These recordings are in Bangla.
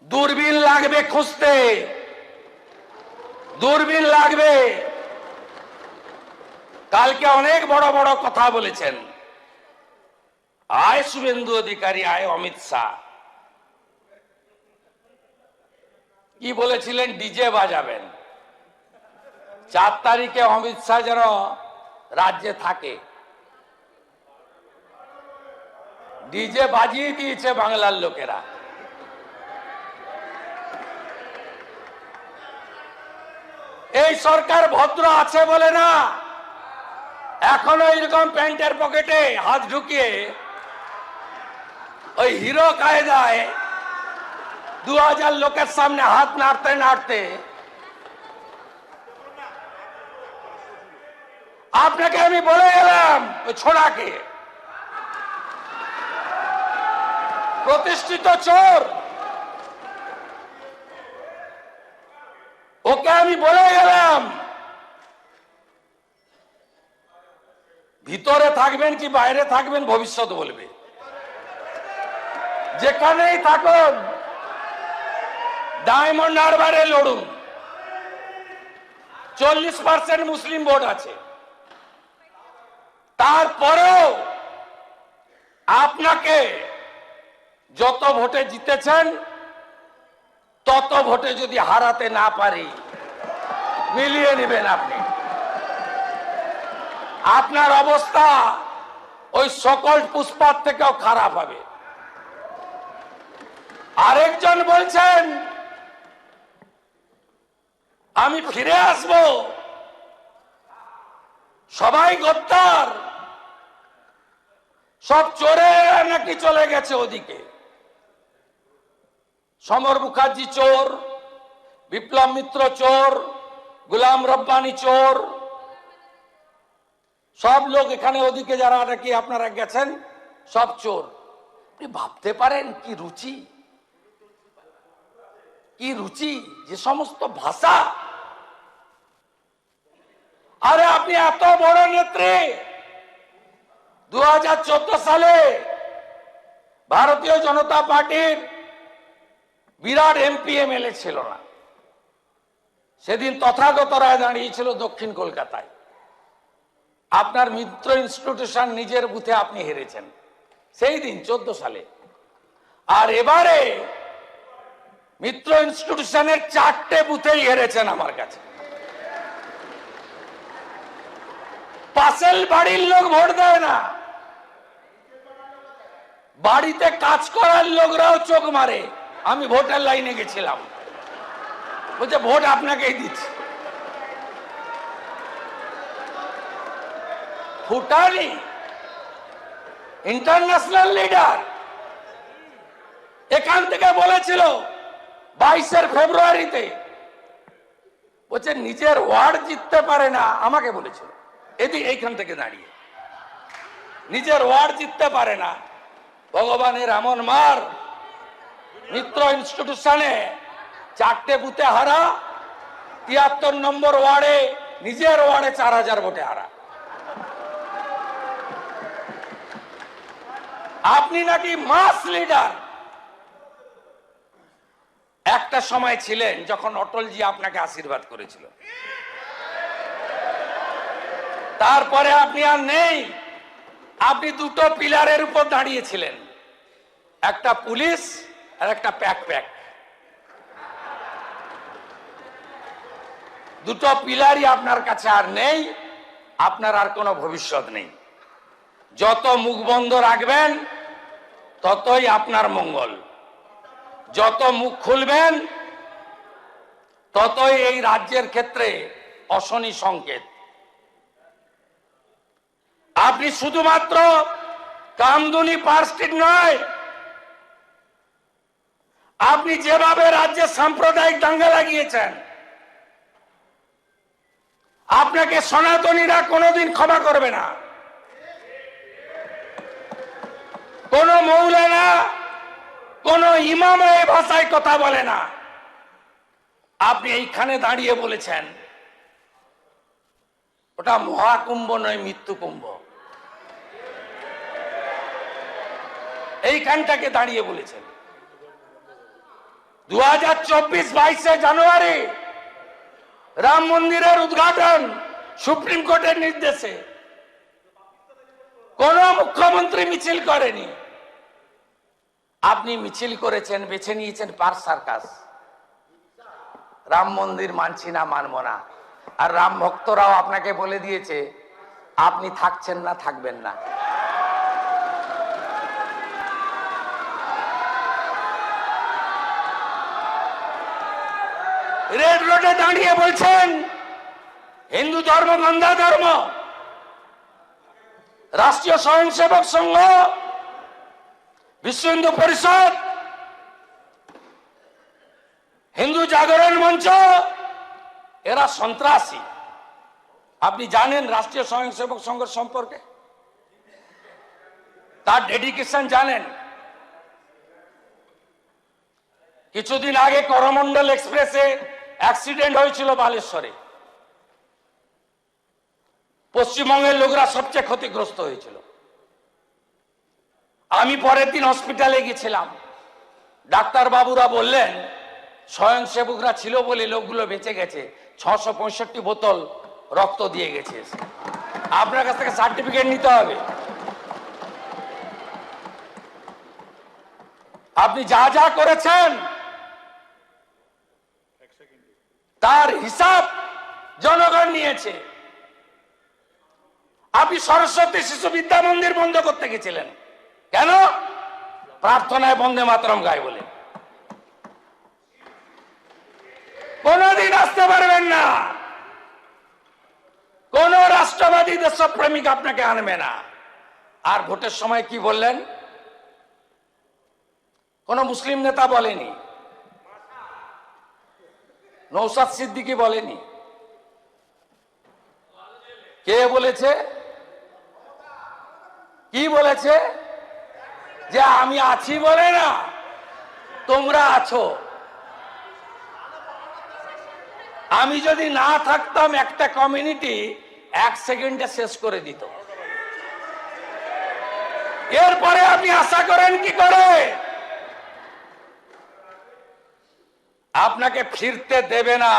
দূরবীন লাগবে খুঁজতে, দূরবীন লাগবে। কালকে অনেক বড় বড় কথা বলেছেন, আয় শুভেন্দু অধিকারী, আয় অমিত শাহ। কি বলেছিলেন? ডিজে বাজাবেন। 4 তারিখে অমিত শাহ যেন রাজ্যে থাকে। ডিজে বাজিয়ে দিয়েছে বাংলার লোকেরা। এই সরকার ভদ্র আছে বলে না, এখনো এরকম প্যান্টের পকেটে হাত ঢুকিয়ে ওই হিরো কায়দায় 2000 লোকের সামনে হাত নাড়তে নাড়তে আপনাকে আমি বলে গেলাম, ওই ছোড়াকে, প্রতিষ্ঠিত চোর, ওকে আমি বলে গেলাম, ভিতরে থাকবেন কি বাইরে থাকবেন ভবিষ্যৎ বলবে। যেখানেই থাকুন ডায়মন্ড হারবারে লড়ুন। 40% মুসলিম ভোট আছে, তারপরেও আপনাকে যত ভোটে জিতেছেন তত ভোটে যদি হারাতে না পারি, মিলিয়ে নেবেন আপনি। আপনার অবস্থা ওই সকল পুষ্পার থেকেও খারাপ হবে। আরেকজন বলছেন আমি ফিরে আসব, সবাই গদ্দার, সব চোরেরা নাকি চলে গেছে ওদিকে। সমর মুখার্জি চোর, বিপ্লব মিত্র চোর, গোলাম রব্বানি চোর, সব লোক এখানে ওদিকে যারা নাকি আপনারা গেছেন সব চোর। আপনি ভাবতে পারেন কি রুচি, কি রুচি, যে সমস্ত ভাষা। আরে আপনি এত বড় নেত্রী, 2014 সালে ভারতীয় জনতা পার্টির বিরাট এমপি এমএলএ ছিল না। সেদিন তথাগত রায় দাঁড়িয়েছিল দক্ষিণ কলকাতায়। আপনার মিত্র ইনস্টিটিউশন নিজের বুথে আপনি হেরেছেন সেই দিন 14 সালে। আর এবারে মিত্র ইনস্টিটিউশনের 4টে বুথেই হেরেছেন আমার কাছে। পাশের বাড়ির লোক ভোট দেয় না, বাড়িতে কাজ করার লোকরাও চোখ মারে। আমি ভোটের লাইনে গেছিলাম, বলছে ভোট আপনাকেই দিচ্ছি। ফুটানি ইন্টারন্যাশনাল লিডার এখান থেকে বলেছিল 22 ফেব্রুয়ারিতে, বলছে নিজের ওয়ার্ড জিততে পারে না। আমাকে বলেছিল এইখান থেকে দাঁড়িয়ে, নিজের ওয়ার্ড জিততে পারে না। ভগবানের এমন মার, মিত্র ইনস্টিটিউশনে 4টে বুথে হারা, 73 নম্বর ওয়ার্ডে, নিজের ওয়ার্ডে 4000 ভোটে হারা। আপনি নাকি মাস লিডার। একটা সময় ছিলেন যখন অটলজি আপনাকে আশীর্বাদ করেছিল, তারপরে আপনি আর নেই। আপনি দুটো পিলারের উপর দাঁড়িয়েছিলেন, একটা পুলিশ আর একটা প্যাক। দুটো পিলারই আপনার কাছে আর নেই, আপনার আর কোনো ভবিষ্যৎ নেই। যত মুখ বন্ধ রাখবেন ততই আপনার মঙ্গল, যত মুখ খুলবেন ততই এই রাজ্যের ক্ষেত্রে অশনি সংকেত। আপনি শুধুমাত্র কামদুনি পার্ক স্ট্রিট নয়, আপনি যেভাবে রাজ্যে সাম্প্রদায়িক দাঙ্গা লাগিয়েছেন, আপনাকে সনাতনীরা কোনোদিন ক্ষমা করবে না। কোন মৌলানা, কোন ইমাম এই ভাষায় কথা বলে না। আপনি এইখানে দাঁড়িয়ে বলেছেন ওটা মহাকুম্ভ নয়, মৃত্যু কুম্ভ। এইখানটাকে দাঁড়িয়ে বলেছেন। 2024-22 জানুয়ারি রাম মন্দিরের উদ্ঘাটন সুপ্রিম কোর্টের নির্দেশে। কোন মুখ্যমন্ত্রী মিছিল করেনি। আপনি মিছিল করেছেন, বেছে নিয়েছেন পার্ক সার্কাস। রাম মন্দির মানছি না, মানব না। আর রাম ভক্তরাও আপনাকে বলে দিয়েছে আপনি থাকছেন না, থাকবেন না। রেড রোডে দাঁড়িয়ে বলছেন হিন্দু ধর্ম গন্ধা ধর্ম। রাষ্ট্রীয় স্বয়ংসেবক সংঘ, বিশ্ব হিন্দু পরিষদ, হিন্দু জাগরণ মঞ্চ এরা সন্ত্রাসী। আপনি জানেন রাষ্ট্রীয় স্বয়ংসেবক সংঘের সম্পর্কে? তার ডেডিকেশন জানেন? কিছুদিন আগে করমন্ডল এক্সপ্রেসে অ্যাক্সিডেন্ট হয়েছিল বালেশ্বরে। পশ্চিমবঙ্গের লোকরা সবচেয়ে ক্ষতিগ্রস্ত হয়েছিল। আমি পরের দিন হসপিটালে গেছিলাম। ডাক্তার বাবুরা বললেন স্বয়ংসেবকরা ছিল বলে লোকগুলো বেঁচে গেছে। 665 বোতল রক্ত দিয়ে গেছে। আপনার কাছ থেকে সার্টিফিকেট নিতে হবে। আপনি যা যা করেছেন তার হিসাব জনগণ নিয়েছে। আপনি সরস্বতী শিশু বিদ্যা মন্দির বন্ধ করতে গেছিলেন কেন? প্রার্থনায় বন্দে মাতরম গায় বলে। কোনদিন আসতে পারবেন না। কোন রাষ্ট্রবাদী দেশপ্রেমিক আপনাকে আনবে না। আর ভোটের সময় কি বললেন? কোন মুসলিম নেতা বলেনি, নৌসাদ সিদ্দিকী বলেনি। কে বলেছে? কি বলেছে? যে আমি আছি বলে না, তোমরা আছো। আমি যদি না থাকতাম একটা কমিউনিটি 1 সেকেন্ডে শেষ করে দিত। এরপরে আপনি আশা করেন কি করে? আপনাকে ফিরতে দেবে না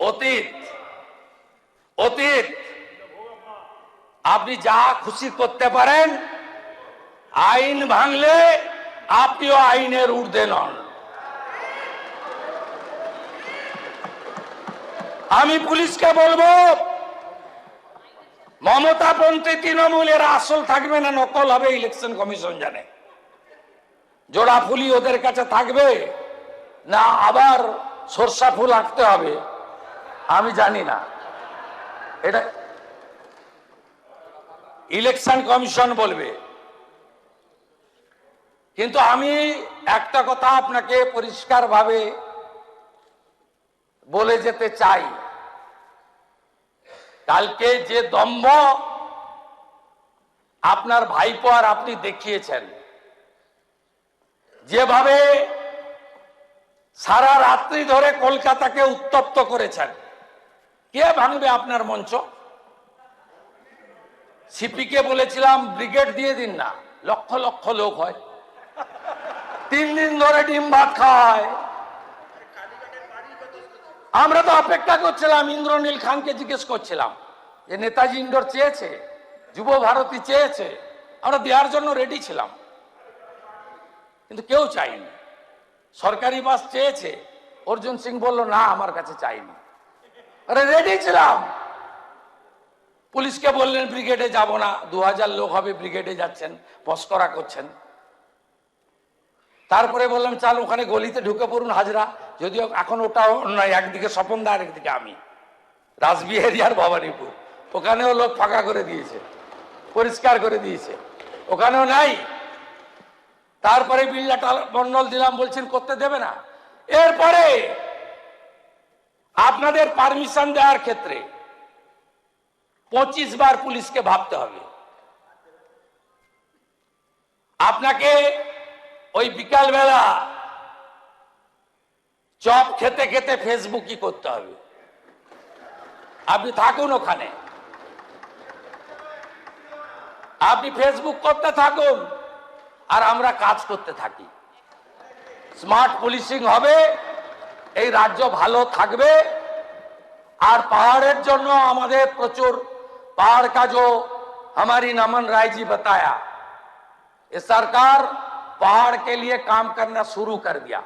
অতীত। অতীত আপনি যা খুশি করতে পারেন। আইন ভাঙলে আপনিও আইনের ঊর্ধ্বে নন। আমি পুলিশকে বলবো মমতাপন্থী তৃণমূলের আসল থাকবে না নকল হবে, ইলেকশন কমিশন জানে। জোড়া ফুলি ওদের কাছে থাকবে না আবার সরষা ফুল আঁকতে হবে আমি জানি না। এটা ইলেকশন কমিশন বলবে। কিন্তু আমি একটা কথা আপনাকে পরিষ্কারভাবে বলে যেতে চাই। কালকে যে দম্ভ আপনার ভাইপো আর আপনি দেখিয়েছেন, যেভাবে সারা রাত্রি ধরে কলকাতাকে উত্তপ্ত করেছেন, কে ভাঙবে আপনার মঞ্চ? সিপিকে বলেছিলাম ব্রিগেড দিয়ে দিন না, লক্ষ লক্ষ লোক হয়, 3 দিন ধরে ডিম ভাত খায়। আমরা তো অপেক্ষা করছিলাম, ইন্দ্রনীল খানকে জিজ্ঞেস করছিলাম যে নেতাজি ইন্ডোর চেয়েছে, যুব ভারতী চেয়েছে, আমরা দেওয়ার জন্য রেডি ছিলাম, কিন্তু কেউ চাইনি। সরকারি বাস চেয়েছে, অর্জুন সিং বলল না আমার কাছে চাইনি। আরে রেডি ছিলাম। পুলিশকে বললেন ব্রিগেডে যাব না, 2000 লোক হবে, ব্রিগেডে যাচ্ছেন, পস্করা করছেন। তারপরে বললাম চাল ওখানে গলিতে ঢুকে পড়ুন হাজরা, যদিও এখন ওটা নয়, একদিকে স্বপনদা আর একদিকে আমি, রাসবিহারী আর ভবানীপুর, ওখানেও লোক ফাঁকা করে দিয়েছে, পরিষ্কার করে দিয়েছে, ওখানেও নাই। তারপরে বিল্লা মন্ডল দিলাম, বলছেন করতে দেবে না। এরপরে আপনাদের পারমিশন দেওয়ার ক্ষেত্রে 25 বার পুলিশকে ভাবতে হবে। আপনাকে ওই বিকালবেলা চপ খেতে খেতে ফেসবুকই করতে হবে। আপনি থাকুন ওখানে, আপনি ফেসবুক করতে থাকুন আর আমরা কাজ করতে থাকি। স্মার্ট পুলিশিং হবে, এই রাজ্য ভালো থাকবে। আর पहाड़ জন্য আমাদের প্রচুর पहाड़ का जो हमारी नमन राय जी बताया, ये सरकार पहाड़ के लिए काम करना शुरू कर दिया।